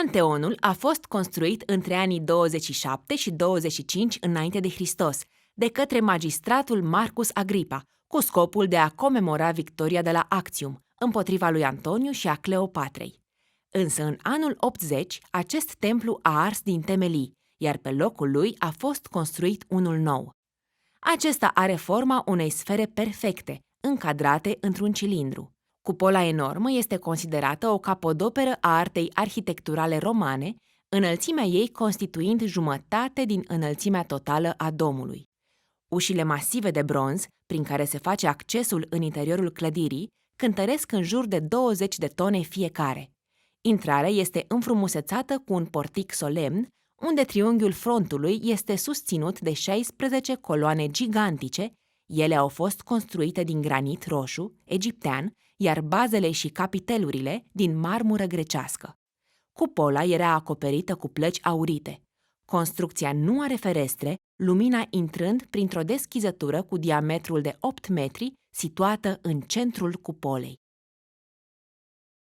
Panteonul a fost construit între anii 27 și 25 înainte de Hristos, de către magistratul Marcus Agripa, cu scopul de a comemora victoria de la Actium, împotriva lui Antoniu și a Cleopatrei. Însă în anul 80, acest templu a ars din temelii, iar pe locul lui a fost construit unul nou. Acesta are forma unei sfere perfecte, încadrate într-un cilindru. Cupola enormă este considerată o capodoperă a artei arhitecturale romane, înălțimea ei constituind jumătate din înălțimea totală a domului. Ușile masive de bronz, prin care se face accesul în interiorul clădirii, cântăresc în jur de 20 de tone fiecare. Intrarea este înfrumusețată cu un portic solemn, unde triunghiul frontului este susținut de 16 coloane gigantice. Ele au fost construite din granit roșu, egiptean, iar bazele și capitelurile din marmură grecească. Cupola era acoperită cu plăci aurite. Construcția nu are ferestre, lumina intrând printr-o deschizătură cu diametrul de 8 metri, situată în centrul cupolei.